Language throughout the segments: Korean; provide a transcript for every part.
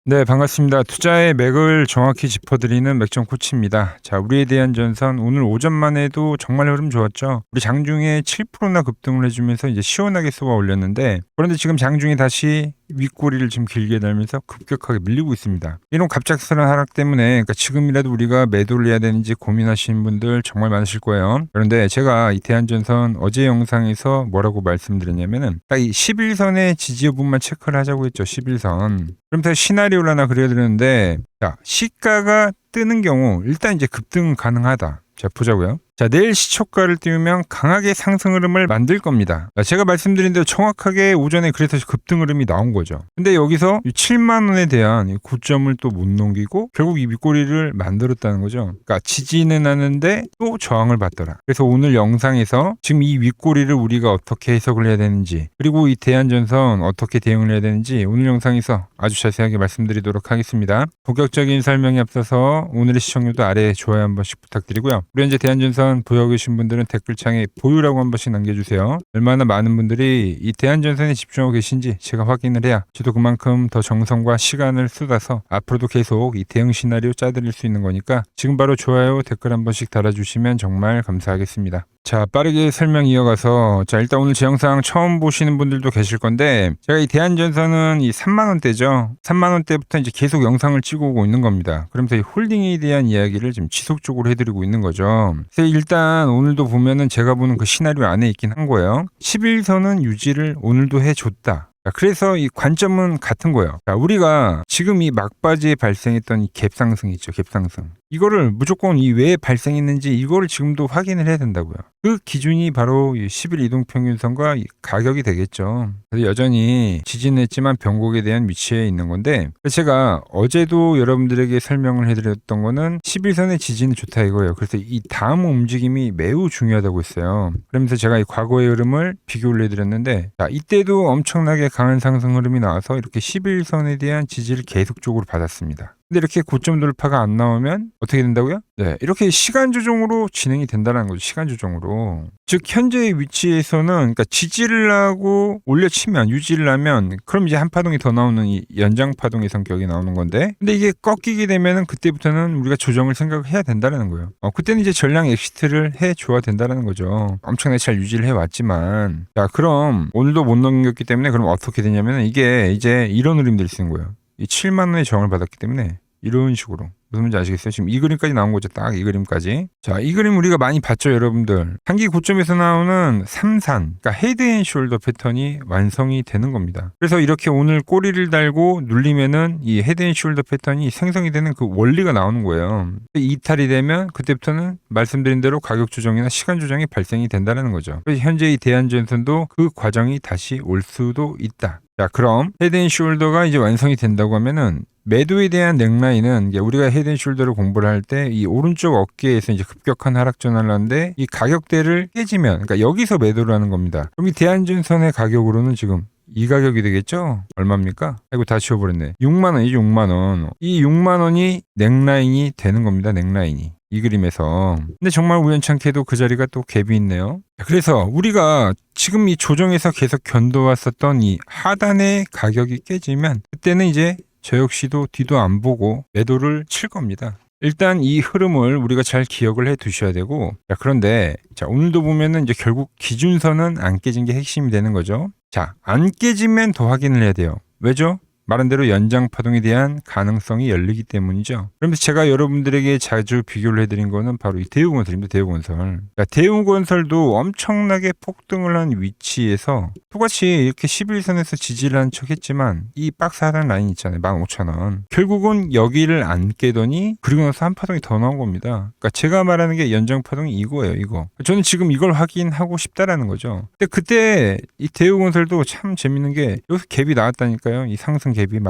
네, 반갑습니다. 투자의 맥을 정확히 짚어드리는 맥점 코치입니다. 자, 우리에 대한 전선 오늘 오전만 해도 정말 흐름 좋았죠. 우리 장중에 7%나 급등을 해주면서 이제 시원하게 쏘아 올렸는데, 그런데 지금 장중에 다시 윗꼬리를 좀 길게 달면서 급격하게 밀리고 있습니다. 이런 갑작스러운 하락 때문에 그러니까 지금이라도 우리가 매도를 해야 되는지 고민하시는 분들 정말 많으실 거예요. 그런데 제가 이 대한전선 어제 영상에서 뭐라고 말씀드렸냐면은 딱 이 11선의 지지 여부만 체크를 하자고 했죠. 11선. 그러면서 시나리오를 하나 그려드렸는데, 자, 시가가 뜨는 경우 일단 이제 급등 가능하다. 자, 보자고요. 자, 내일 시초가를 띄우면 강하게 상승 흐름을 만들 겁니다. 제가 말씀드린 대로 정확하게 오전에 그래서 급등 흐름이 나온 거죠. 근데 여기서 7만 원에 대한 고점을 또 못 넘기고 결국 이 윗꼬리를 만들었다는 거죠. 그러니까 지지는 하는데 또 저항을 받더라. 그래서 오늘 영상에서 지금 이 윗꼬리를 우리가 어떻게 해석을 해야 되는지, 그리고 이 대한전선 어떻게 대응을 해야 되는지 오늘 영상에서 아주 자세하게 말씀드리도록 하겠습니다. 본격적인 설명에 앞서서 오늘의 시청률도 아래에 좋아요 한 번씩 부탁드리고요. 우리 현재 대한전선 보유하고 계신 분들은 댓글창에 보유라고 한 번씩 남겨주세요. 얼마나 많은 분들이 이 대한전선에 집중하고 계신지 제가 확인을 해야 저도 그만큼 더 정성과 시간을 쏟아서 앞으로도 계속 이 대응 시나리오 짜드릴 수 있는 거니까 지금 바로 좋아요, 댓글 한 번씩 달아주시면 정말 감사하겠습니다. 자, 빠르게 설명 이어가서, 자, 일단 오늘 제 영상 처음 보시는 분들도 계실 건데, 제가 이 대한전선은 이 3만원대죠. 3만원대부터 이제 계속 영상을 찍어 오고 있는 겁니다. 그러면서 이 홀딩에 대한 이야기를 지금 지속적으로 해드리고 있는 거죠. 그래서 일단 오늘도 보면은 제가 보는 그 시나리오 안에 있긴 한 거예요. 11선은 유지를 오늘도 해줬다. 그래서 이 관점은 같은 거예요. 자, 우리가 지금 이 막바지에 발생했던 이 갭상승 있죠. 갭상승. 이거를 무조건 이 왜 발생했는지 이거를 지금도 확인을 해야 된다고요. 그 기준이 바로 이 10일 이동평균선과 이 가격이 되겠죠. 그래서 여전히 지지는 했지만 변곡에 대한 위치에 있는 건데, 제가 어제도 여러분들에게 설명을 해드렸던 거는 11선의 지지는 좋다 이거예요. 그래서 이 다음 움직임이 매우 중요하다고 했어요. 그러면서 제가 이 과거의 흐름을 비교를 해드렸는데, 자, 이때도 엄청나게 강한 상승 흐름이 나와서 이렇게 11선에 대한 지지를 계속적으로 받았습니다. 근데 이렇게 고점 돌파가 안 나오면 어떻게 된다고요? 네, 이렇게 시간 조정으로 진행이 된다는 거죠. 시간 조정으로. 즉 현재의 위치에서는 그러니까 지지를 하고 올려치면, 유지를 하면, 그럼 이제 한 파동이 더 나오는 이 연장 파동의 성격이 나오는 건데, 근데 이게 꺾이게 되면은 그때부터는 우리가 조정을 생각을 해야 된다는 거예요. 그때는 이제 전량 엑시트를 해 줘야 된다는 거죠. 엄청나게 잘 유지를 해 왔지만, 자, 그럼 오늘도 못 넘겼기 때문에 그럼 어떻게 되냐면 이게 이제 이런 흐름들이 쓰는 거예요. 이 7만 원의 저항을 받았기 때문에 이런 식으로. 무슨 말인지 아시겠어요? 지금 이 그림까지 나온 거죠. 딱 이 그림까지. 자, 이 그림 우리가 많이 봤죠, 여러분들. 단기 고점에서 나오는 3산, 그러니까 헤드 앤 숄더 패턴이 완성이 되는 겁니다. 그래서 이렇게 오늘 꼬리를 달고 눌리면은 이 헤드 앤 숄더 패턴이 생성이 되는 그 원리가 나오는 거예요. 이탈이 되면 그때부터는 말씀드린 대로 가격 조정이나 시간 조정이 발생이 된다는 거죠. 그래서 현재 이 대한전선도 그 과정이 다시 올 수도 있다. 자, 그럼 헤드 앤 숄더가 이제 완성이 된다고 하면은 매도에 대한 넥라인은 우리가 헤드 앤 숄더를 공부를 할 때 이 오른쪽 어깨에서 이제 급격한 하락 전환을 하는데 이 가격대를 깨지면, 그러니까 여기서 매도를 하는 겁니다. 그럼 이 대한전선의 가격으로는 지금 이 가격이 되겠죠? 얼마입니까? 아이고, 다 지워버렸네. 6만 원이죠, 6만 원. 이 6만 원이 넥라인이 되는 겁니다, 넥라인이. 이 그림에서. 근데 정말 우연찮게도 그 자리가 또 갭이 있네요. 그래서 우리가 지금 이 조정에서 계속 견뎌왔었던 이 하단의 가격이 깨지면 그때는 이제 저 역시도 뒤도 안 보고 매도를 칠 겁니다. 일단 이 흐름을 우리가 잘 기억을 해 두셔야 되고, 자, 그런데 자, 오늘도 보면은 이제 결국 기준선은 안 깨진 게 핵심이 되는 거죠. 자, 안 깨지면 더 확인을 해야 돼요. 왜죠? 말한 대로 연장 파동에 대한 가능성이 열리기 때문이죠. 그러면서 제가 여러분들에게 자주 비교를 해드린 거는 바로 이 대우건설입니다. 대우건설. 그러니까 대우건설도 엄청나게 폭등을 한 위치에서 똑같이 이렇게 11선에서 지지를 한 척 했지만 이 박스 하단 라인 있잖아요. 15,000원. 결국은 여기를 안 깨더니 그리고 나서 한 파동이 더 나온 겁니다. 그러니까 제가 말하는 게 연장 파동이 이거예요. 이거. 저는 지금 이걸 확인하고 싶다라는 거죠. 근데 그때 이 대우건설도 참 재밌는 게 여기서 갭이 나왔다니까요. 이 상승 갭이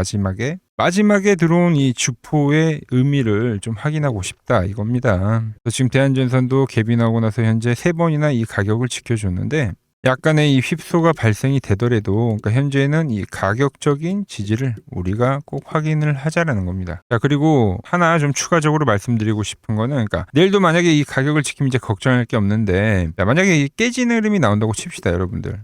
마지막에 들어온 이 주포의 의미를 좀 확인하고 싶다 이겁니다. 그래서 지금 대한전선도 갭이 나오고 나서 현재 3번이나 이 가격을 지켜줬는데 약간의 이 휩소가 발생이 되더라도, 그러니까 현재는 이 가격적인 지지를 우리가 꼭 확인을 하자라는 겁니다. 자, 그리고 하나 좀 추가적으로 말씀드리고 싶은 거는, 그러니까 내일도 만약에 이 가격을 지키면 이제 걱정할 게 없는데, 자, 만약에 이 깨지는 흐름이 나온다고 칩시다, 여러분들.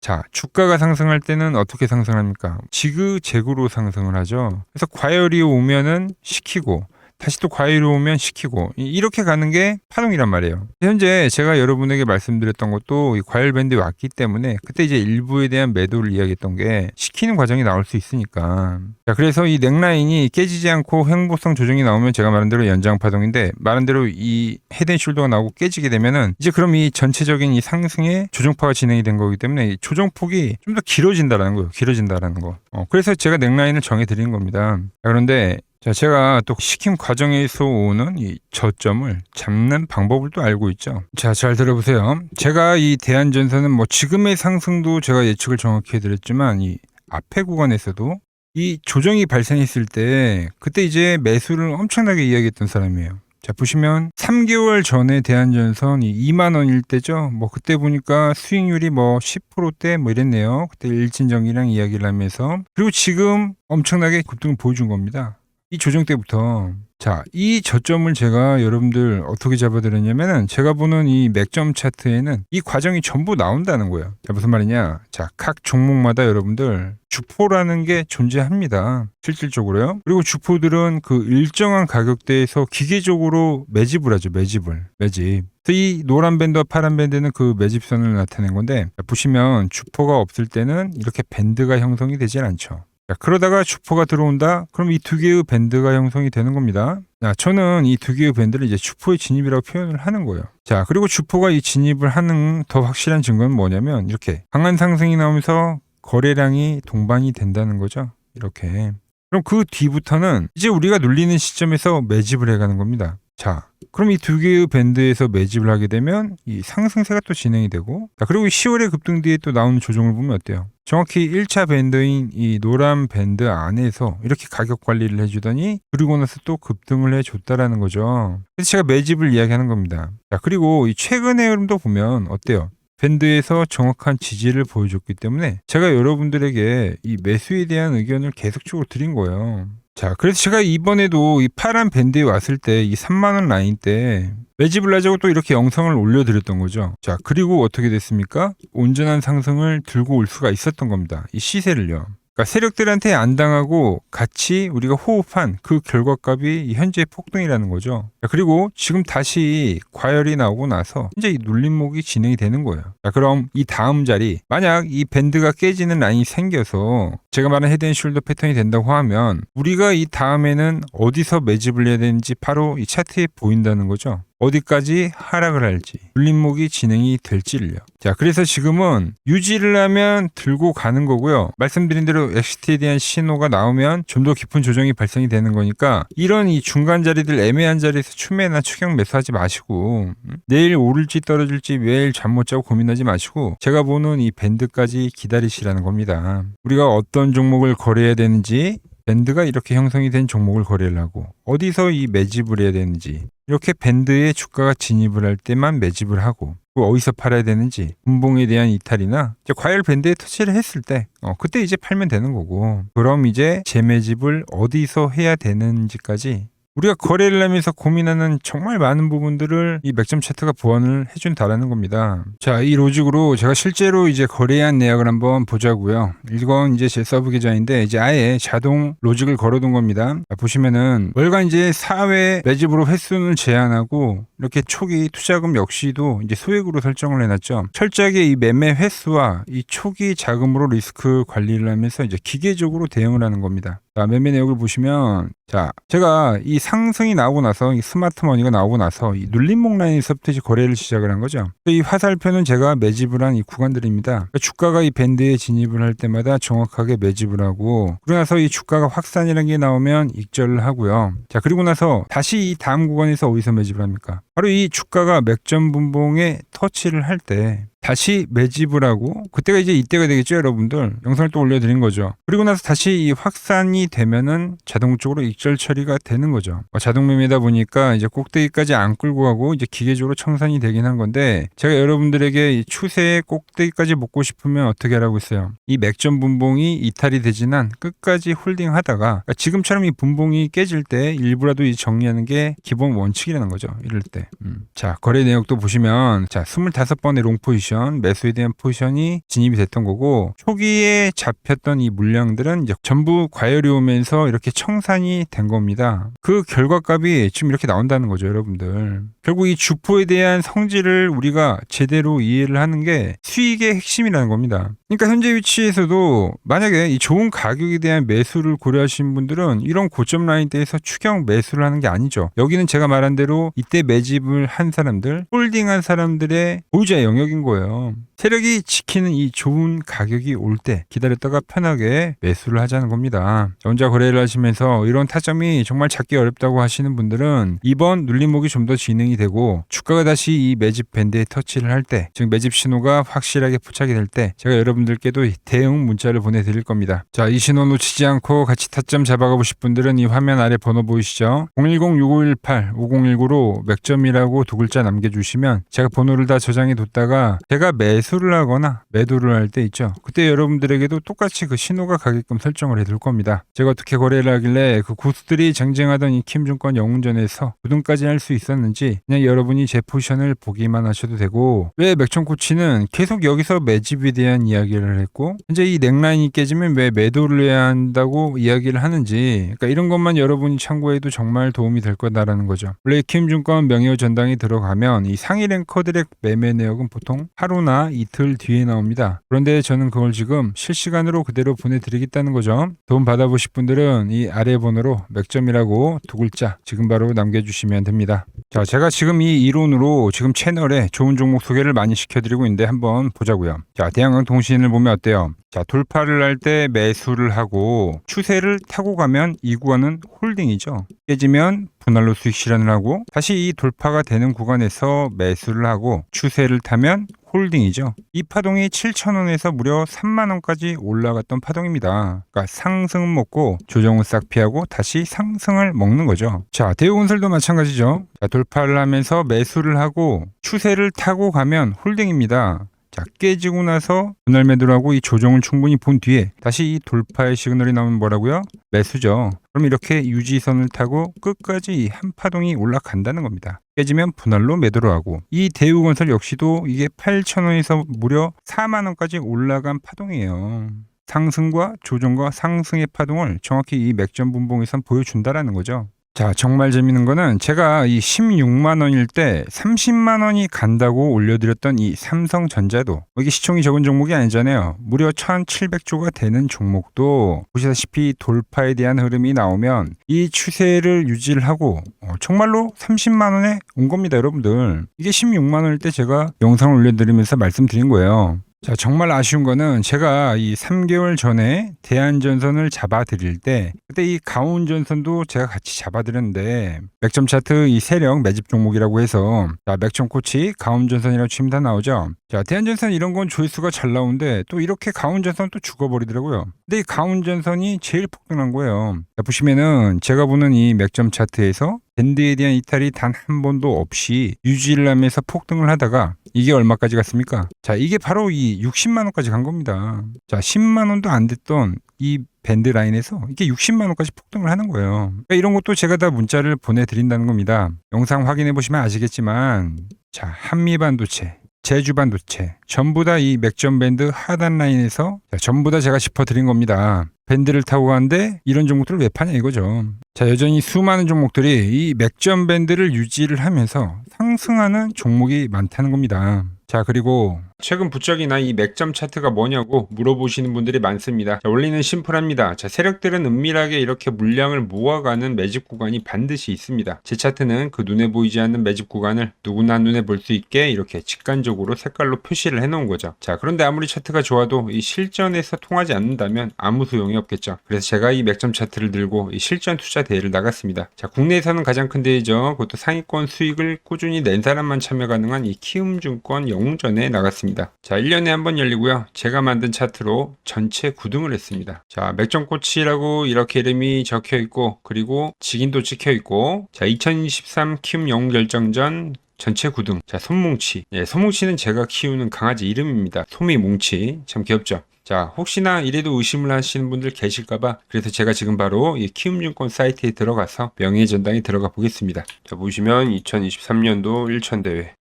자, 주가가 상승할 때는 어떻게 상승합니까? 지그재그로 상승을 하죠. 그래서 과열이 오면은 식히고 다시 또 과열이 오면 식히고 이렇게 가는 게 파동이란 말이에요. 현재 제가 여러분에게 말씀드렸던 것도 이 과열 밴드에 왔기 때문에 그때 이제 일부에 대한 매도를 이야기했던 게 식히는 과정이 나올 수 있으니까. 자, 그래서 이 넥라인이 깨지지 않고 횡보성 조정이 나오면 제가 말한 대로 연장 파동인데, 말한 대로 이 헤드앤숄더가 나오고 깨지게 되면은 이제 그럼 이 전체적인 이 상승의 조정파가 진행이 된 거기 때문에 이 조정폭이 좀 더 길어진다라는 거예요. 길어진다라는 거. 그래서 제가 넥라인을 정해 드리는 겁니다. 자, 그런데 자, 제가 또 시킴 과정에서 오는 이 저점을 잡는 방법을 또 알고 있죠. 자, 잘 들어보세요. 제가 이 대한전선은 뭐 지금의 상승도 제가 예측을 정확히 해드렸지만 이 앞에 구간에서도 이 조정이 발생했을 때 그때 이제 매수를 엄청나게 이야기했던 사람이에요. 자, 보시면 3개월 전에 대한전선이 2만 원일 때죠. 뭐 그때 보니까 수익률이 뭐 10%대 뭐 이랬네요. 그때 일진정이랑 이야기를 하면서. 그리고 지금 엄청나게 급등을 보여준 겁니다. 이 조정 때부터. 자, 이 저점을 제가 여러분들 어떻게 잡아드렸냐면은 제가 보는 이 맥점 차트에는 이 과정이 전부 나온다는 거예요. 자, 무슨 말이냐? 자, 각 종목마다 여러분들 주포라는 게 존재합니다. 실질적으로요. 그리고 주포들은 그 일정한 가격대에서 기계적으로 매집을 하죠. 매집. 그래서 이 노란 밴드와 파란 밴드는 그 매집선을 나타낸 건데, 자, 보시면 주포가 없을 때는 이렇게 밴드가 형성이 되질 않죠. 자, 그러다가 주포가 들어온다? 그럼 이 두 개의 밴드가 형성이 되는 겁니다. 자, 저는 이 두 개의 밴드를 이제 주포의 진입이라고 표현을 하는 거예요. 자, 그리고 주포가 이 진입을 하는 더 확실한 증거는 뭐냐면 이렇게 강한 상승이 나오면서 거래량이 동반이 된다는 거죠. 이렇게. 그럼 그 뒤부터는 이제 우리가 눌리는 시점에서 매집을 해가는 겁니다. 자, 그럼 이 두 개의 밴드에서 매집을 하게 되면 이 상승세가 또 진행이 되고, 자, 그리고 10월의 급등 뒤에 또 나오는 조정을 보면 어때요? 정확히 1차 밴드인 이 노란 밴드 안에서 이렇게 가격 관리를 해주더니 그리고 나서 또 급등을 해줬다라는 거죠. 그래서 제가 매집을 이야기하는 겁니다. 자, 그리고 이 최근의 흐름도 보면 어때요? 밴드에서 정확한 지지를 보여줬기 때문에 제가 여러분들에게 이 매수에 대한 의견을 계속적으로 드린 거예요. 자, 그래서 제가 이번에도 이 파란 밴드에 왔을 때 이 3만원 라인 때 매집을 하자고 또 이렇게 영상을 올려드렸던 거죠. 자, 그리고 어떻게 됐습니까? 온전한 상승을 들고 올 수가 있었던 겁니다. 이 시세를요. 그러니까 세력들한테 안 당하고 같이 우리가 호흡한 그 결과값이 현재 폭등이라는 거죠. 자, 그리고 지금 다시 과열이 나오고 나서 이제 이 눌림목이 진행이 되는 거예요. 자, 그럼 이 다음 자리, 만약 이 밴드가 깨지는 라인이 생겨서 제가 말한 헤드앤숄더 패턴이 된다고 하면 우리가 이 다음에는 어디서 매집을 해야 되는지 바로 이 차트에 보인다는 거죠. 어디까지 하락을 할지, 눌림목이 진행이 될지를요. 자, 그래서 지금은 유지를 하면 들고 가는 거고요. 말씀드린 대로 엑시트에 대한 신호가 나오면 좀 더 깊은 조정이 발생이 되는 거니까 이런 이 중간 자리들, 애매한 자리에서 추매나 추격 매수하지 마시고, 내일 오를지 떨어질지 매일 잠 못 자고 고민하지 마시고 제가 보는 이 밴드까지 기다리시라는 겁니다. 우리가 어떤 종목을 거래해야 되는지, 밴드가 이렇게 형성이 된 종목을 거래를 하고 어디서 이 매집을 해야 되는지, 이렇게 밴드에 주가가 진입을 할 때만 매집을 하고, 어디서 팔아야 되는지, 분봉에 대한 이탈이나 이제 과열 밴드에 터치를 했을 때 그때 이제 팔면 되는 거고, 그럼 이제 재매집을 어디서 해야 되는지까지 우리가 거래를 하면서 고민하는 정말 많은 부분들을 이 맥점 차트가 보완을 해준다라는 겁니다. 자, 이 로직으로 제가 실제로 이제 거래한 내역을 한번 보자고요. 이건 이제 제 서브 계좌인데 이제 아예 자동 로직을 걸어둔 겁니다. 자, 보시면은 월간 이제 4회 매집으로 횟수는 제한하고 이렇게 초기 투자금 역시도 이제 소액으로 설정을 해놨죠. 철저하게 이 매매 횟수와 이 초기 자금으로 리스크 관리를 하면서 이제 기계적으로 대응을 하는 겁니다. 자, 매매 내역을 보시면, 자, 제가 이 상승이 나오고 나서, 이 스마트머니가 나오고 나서 이 눌림목 라인에서부터 이제 거래를 시작을 한 거죠. 이 화살표는 제가 매집을 한 이 구간들입니다. 그러니까 주가가 이 밴드에 진입을 할 때마다 정확하게 매집을 하고, 그러고 나서 이 주가가 확산이라는 게 나오면 익절을 하고요. 자, 그리고 나서 다시 이 다음 구간에서 어디서 매집을 합니까? 바로 이 주가가 맥점 분봉에 터치를 할 때 다시 매집을 하고, 그때가 이제 이때가 되겠죠, 여러분들. 영상을 또 올려드린 거죠. 그리고 나서 다시 이 확산이 되면은 자동적으로 익절 처리가 되는 거죠. 자동 매매다 보니까 이제 꼭대기까지 안 끌고 가고 이제 기계적으로 청산이 되긴 한 건데, 제가 여러분들에게 이 추세의 꼭대기까지 먹고 싶으면 어떻게 하라고 했어요? 이 맥점 분봉이 이탈이 되진 않 끝까지 홀딩 하다가, 그러니까 지금처럼 이 분봉이 깨질 때 일부라도 이 정리하는 게 기본 원칙이라는 거죠. 이럴 때. 자, 거래 내역도 보시면, 자, 25번의 롱 포지션. 포지션, 매수에 대한 포지션이 진입이 됐던 거고, 초기에 잡혔던 이 물량들은 이제 전부 과열이 오면서 이렇게 청산이 된 겁니다. 그 결과값이 지금 이렇게 나온다는 거죠, 여러분들. 결국 이 주포에 대한 성질을 우리가 제대로 이해를 하는 게 수익의 핵심이라는 겁니다. 그러니까 현재 위치에서도 만약에 이 좋은 가격에 대한 매수를 고려하시는 분들은 이런 고점 라인대에서 추격 매수를 하는 게 아니죠. 여기는 제가 말한 대로 이때 매집을 한 사람들, 홀딩한 사람들의 보유자 영역인 거예요. 세력이 지키는 이 좋은 가격이 올 때 기다렸다가 편하게 매수를 하자는 겁니다. 혼자 거래를 하시면서 이런 타점이 정말 찾기 어렵다고 하시는 분들은 이번 눌림목이 좀 더 진행이 되고 주가가 다시 이 매집 밴드에 터치를 할 때, 즉 매집 신호가 확실하게 포착이 될 때 제가 여러분들께도 대응 문자를 보내드릴 겁니다. 자, 이 신호 놓치지 않고 같이 타점 잡아가고 싶은 분들은 이 화면 아래 번호 보이시죠? 010-6518-5019로 맥점이라고 두 글자 남겨주시면 제가 번호를 다 저장해 뒀다가 제가 매수를 하거나 매도를 할 때 있죠. 그때 여러분들에게도 똑같이 그 신호가 가게끔 설정을 해둘 겁니다. 제가 어떻게 거래를 하길래 그 고수들이 쟁쟁하던 이 킴증권 영웅전에서 9등까지 할 수 있었는지 그냥 여러분이 제 포지션을 보기만 하셔도 되고, 왜 맥점코치는 계속 여기서 매집에 대한 이야기를 했고 현재 이 넥라인이 깨지면 왜 매도를 해야 한다고 이야기를 하는지, 그러니까 이런 것만 여러분이 참고해도 정말 도움이 될 거다라는 거죠. 원래 킴증권 명예의 전당이 들어가면 이 상위 랭커들의 매매 내역은 보통 하루나 이틀 뒤에 나옵니다. 그런데 저는 그걸 지금 실시간으로 그대로 보내드리겠다는 거죠. 도움 받아보실 분들은 이 아래 번호로 맥점이라고 두 글자 지금 바로 남겨주시면 됩니다. 자, 제가 지금 이 이론으로 지금 채널에 좋은 종목 소개를 많이 시켜드리고 있는데 한번 보자고요. 자, 대한강통신을 보면 어때요? 자, 돌파를 할 때 매수를 하고 추세를 타고 가면 이 구간은 홀딩이죠. 깨지면 분할로 수익 실현을 하고 다시 이 돌파가 되는 구간에서 매수를 하고 추세를 타면 홀딩이죠. 이 파동이 7,000원에서 무려 3만원까지 올라갔던 파동입니다. 그러니까 상승은 먹고 조정은 싹 피하고 다시 상승을 먹는 거죠. 자, 대우건설도 마찬가지죠. 자, 돌파를 하면서 매수를 하고 추세를 타고 가면 홀딩입니다. 자, 깨지고 나서 분할 매도를 하고 이 조정을 충분히 본 뒤에 다시 이 돌파의 시그널이 나오면 뭐라고요? 매수죠. 그럼 이렇게 유지선을 타고 끝까지 한 파동이 올라간다는 겁니다. 깨지면 분할로 매도를 하고, 이 대우건설 역시도 이게 8,000원에서 무려 4만원까지 올라간 파동이에요. 상승과 조정과 상승의 파동을 정확히 이 맥점 분봉에선 보여준다라는 거죠. 자, 정말 재밌는 거는 제가 이 16만원일 때 30만원이 간다고 올려드렸던 이 삼성전자도, 이게 시총이 적은 종목이 아니잖아요. 무려 1700조가 되는 종목도 보시다시피 돌파에 대한 흐름이 나오면 이 추세를 유지를 하고 정말로 30만원에 온 겁니다, 여러분들. 이게 16만원일 때 제가 영상을 올려드리면서 말씀드린 거예요. 자, 정말 아쉬운 거는 제가 이 3개월 전에 대한전선을 잡아드릴 때 그때 이 가온전선도 제가 같이 잡아드렸는데 맥점 차트 이 세력 매집 종목이라고 해서, 자, 맥점 코치 가온전선이라고 치면 다 나오죠. 자, 대한전선 이런 건 조회수가 잘 나오는데 또 이렇게 가온전선 또 죽어버리더라고요. 근데 이 가온전선이 제일 폭등한 거예요. 자, 보시면은 제가 보는 이 맥점 차트에서 밴드에 대한 이탈이 단 한 번도 없이 유지를 하면서 폭등을 하다가 이게 얼마까지 갔습니까? 자, 이게 바로 이 60만원까지 간 겁니다. 자, 10만원도 안 됐던 이 밴드 라인에서 이게 60만원까지 폭등을 하는 거예요. 그러니까 이런 것도 제가 다 문자를 보내드린다는 겁니다. 영상 확인해 보시면 아시겠지만, 자, 한미반도체, 제주반도체 전부 다 이 맥점 밴드 하단 라인에서 전부 다 제가 짚어드린 겁니다. 밴드를 타고 가는데 이런 종목들을 왜 파냐 이거죠. 자, 여전히 수많은 종목들이 이 맥점 밴드를 유지를 하면서 상승하는 종목이 많다는 겁니다. 자, 그리고 최근 부쩍이나 이 맥점 차트가 뭐냐고 물어보시는 분들이 많습니다. 자, 원리는 심플합니다. 자, 세력들은 은밀하게 이렇게 물량을 모아가는 매집 구간이 반드시 있습니다. 제 차트는 그 눈에 보이지 않는 매집 구간을 누구나 눈에 볼 수 있게 이렇게 직관적으로 색깔로 표시를 해놓은 거죠. 자, 그런데 아무리 차트가 좋아도 이 실전에서 통하지 않는다면 아무 소용이 없겠죠. 그래서 제가 이 맥점 차트를 들고 이 실전 투자 대회를 나갔습니다. 자, 국내에서는 가장 큰 대회죠. 그것도 상위권 수익을 꾸준히 낸 사람만 참여 가능한 이 키움증권 영웅전에 나갔습니다. 자, 1년에 한 번 열리고요. 제가 만든 차트로 전체 9등을 했습니다. 자, 맥점코치라고 이렇게 이름이 적혀 있고, 그리고 직인도 찍혀 있고, 자, 2023 키움 영웅 결정전 전체 9등. 자, 손뭉치. 예, 손뭉치는 제가 키우는 강아지 이름입니다. 소미뭉치. 참 귀엽죠? 자, 혹시나 이래도 의심을 하시는 분들 계실까봐 그래서 제가 지금 바로 이 키움증권 사이트에 들어가서 명예의 전당에 들어가 보겠습니다. 자, 보시면 2023년도 1천 대회.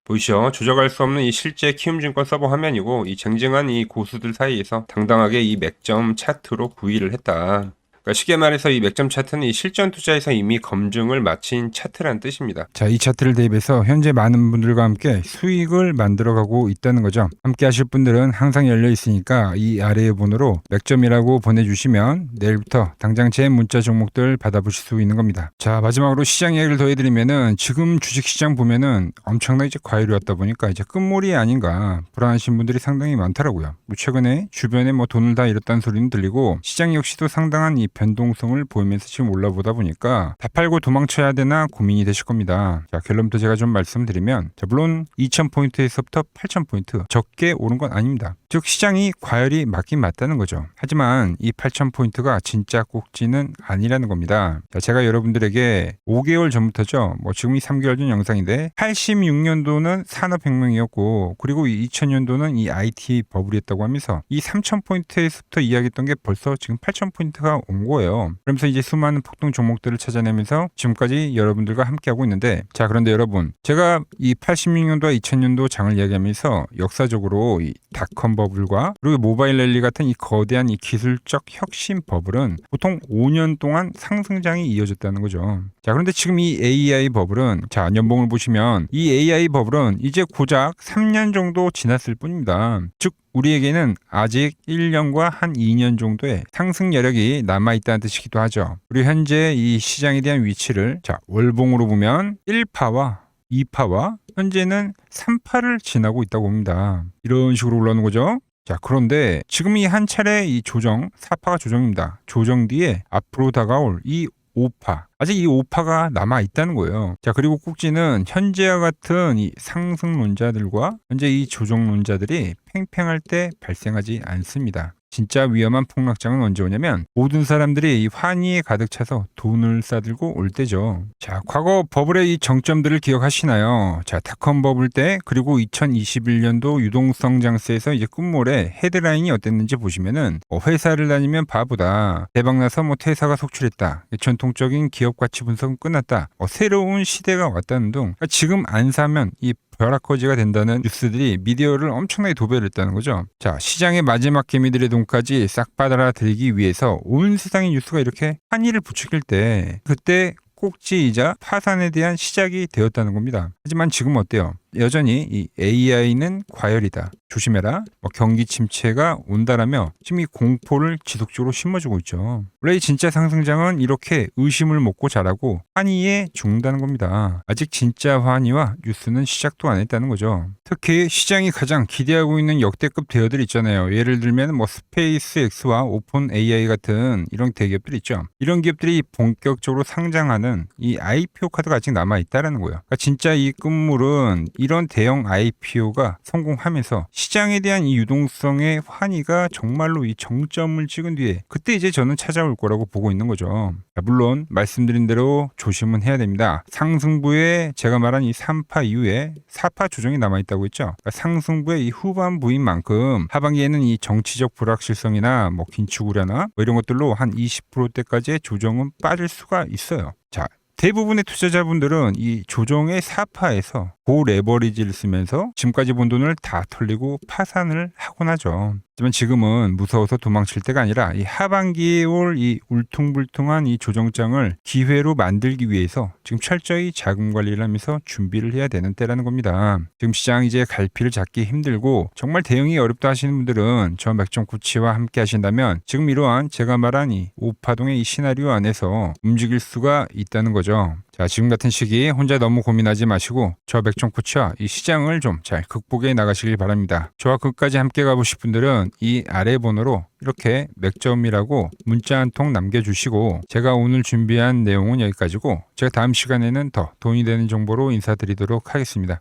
보이시죠? 조작할 수 없는 이 실제 키움증권 서버 화면이고 이 쟁쟁한 이 고수들 사이에서 당당하게 이 맥점 차트로 구위를 했다. 그러니까 쉽게 말해서 이 맥점 차트는 이 실전 투자에서 이미 검증을 마친 차트라는 뜻입니다. 자, 이 차트를 대입해서 현재 많은 분들과 함께 수익을 만들어가고 있다는 거죠. 함께 하실 분들은 항상 열려 있으니까 이 아래의 번호로 맥점이라고 보내주시면 내일부터 당장 제 문자 종목들 받아보실 수 있는 겁니다. 자, 마지막으로 시장 이야기를 더 해드리면은 지금 주식시장 보면은 엄청나게 이제 과열이 왔다 보니까 이제 끝물이 아닌가 불안하신 분들이 상당히 많더라고요. 뭐 최근에 주변에 뭐 돈을 다 잃었다는 소리는 들리고 시장 역시도 상당한 이 변동성을 보이면서 지금 올라보다 보니까 다 팔고 도망쳐야 되나 고민이 되실 겁니다. 자, 결론부터 제가 좀 말씀드리면, 자, 물론 2000포인트에서부터 8000포인트 적게 오른 건 아닙니다. 즉 시장이 과열이 맞긴 맞다는 거죠. 하지만 이 8000포인트가 진짜 꼭지는 아니라는 겁니다. 자, 제가 여러분들에게 5개월 전부터죠. 뭐 지금이 3개월 전 영상인데 86년도는 산업혁명이었고 그리고 2000년도는 이 IT 버블이었다고 하면서 이 3000포인트에서부터 이야기했던 게 벌써 지금 8000포인트가 온 거예요. 그러면서 이제 수많은 폭등 종목들을 찾아내면서 지금까지 여러분들과 함께하고 있는데, 자, 그런데 여러분, 제가 이 86년도와 2000년도 장을 이야기하면서 역사적으로 이 닷컴 버블과 그리고 모바일 랠리 같은 이 거대한 이 기술적 혁신 버블은 보통 5년 동안 상승장이 이어졌다는 거죠. 자, 그런데 지금 이 AI 버블은, 자, 연봉을 보시면 이 AI 버블은 이제 고작 3년 정도 지났을 뿐입니다. 즉 우리에게는 아직 1년과 한 2년 정도의 상승 여력이 남아있다는 뜻이기도 하죠. 그리고 현재 이 시장에 대한 위치를, 자, 월봉으로 보면 1파와 2파와 현재는 3파를 지나고 있다고 봅니다. 이런 식으로 올라오는 거죠. 자, 그런데 지금 이 한 차례 이 조정, 4파가 조정입니다. 조정 뒤에 앞으로 다가올 이 5파. 아직 이 5파가 남아 있다는 거예요. 자, 그리고 꼭지는 현재와 같은 이 상승론자들과 현재 이 조정론자들이 팽팽할 때 발생하지 않습니다. 진짜 위험한 폭락장은 언제 오냐면 모든 사람들이 이 환희에 가득 차서 돈을 싸들고 올 때죠. 자, 과거 버블의 이 정점들을 기억하시나요? 자, 닷컴 버블 때 그리고 2021년도 유동성 장세에서 이제 끝물에 헤드라인이 어땠는지 보시면은 회사를 다니면 바보다, 대박나서 뭐 퇴사가 속출했다, 전통적인 기업 가치 분석은 끝났다, 새로운 시대가 왔다는 등 지금 안 사면 이 벼락거지가 된다는 뉴스들이 미디어를 엄청나게 도배했다는 거죠. 자, 시장의 마지막 개미들의 돈까지 싹 받아들이기 위해서 온 세상의 뉴스가 이렇게 환희를 부추길 때 그때 꼭지이자 파산에 대한 시작이 되었다는 겁니다. 하지만 지금 어때요? 여전히 이 AI는 과열이다, 조심해라, 경기 침체가 온다라며 지금 이 공포를 지속적으로 심어주고 있죠. 원래 이 진짜 상승장은 이렇게 의심을 먹고 자라고 환희에 죽는다는 겁니다. 아직 진짜 환희와 뉴스는 시작도 안 했다는 거죠. 특히 시장이 가장 기대하고 있는 역대급 대여들 있잖아요. 예를 들면 뭐 스페이스X와 오픈 AI 같은 이런 대기업들 있죠. 이런 기업들이 본격적으로 상장하는 이 IPO 카드가 아직 남아 있다라는 거예요. 그러니까 진짜 이 끝물은 이런 대형 IPO가 성공하면서 시장에 대한 이 유동성의 환희가 정말로 이 정점을 찍은 뒤에 그때 이제 저는 찾아올 거라고 보고 있는 거죠. 물론 말씀드린 대로 조심은 해야 됩니다. 상승부에 제가 말한 이 3파 이후에 4파 조정이 남아있다고 했죠. 그러니까 상승부의 이 후반부인 만큼 하반기에는 이 정치적 불확실성이나 뭐 긴축 우려나 뭐 이런 것들로 한 20%대까지의 조정은 빠질 수가 있어요. 자, 대부분의 투자자분들은 이 조정의 4파에서 고레버리지를 쓰면서 지금까지 본 돈을 다 털리고 파산을 하곤 하죠. 하지만 지금은 무서워서 도망칠 때가 아니라 이 하반기에 올 이 울퉁불퉁한 이 조정장을 기회로 만들기 위해서 지금 철저히 자금 관리를 하면서 준비를 해야 되는 때라는 겁니다. 지금 시장 이제 갈피를 잡기 힘들고 정말 대응이 어렵다 하시는 분들은 저 맥점코치와 함께 하신다면 지금 이러한 제가 말한 이 오파동의 이 시나리오 안에서 움직일 수가 있다는 거죠. 자, 지금 같은 시기에 혼자 너무 고민하지 마시고 저 맥점코치와 이 시장을 좀 잘 극복해 나가시길 바랍니다. 저와 끝까지 함께 가보실 분들은 이 아래 번호로 이렇게 맥점이라고 문자 한 통 남겨주시고, 제가 오늘 준비한 내용은 여기까지고 제가 다음 시간에는 더 돈이 되는 정보로 인사드리도록 하겠습니다.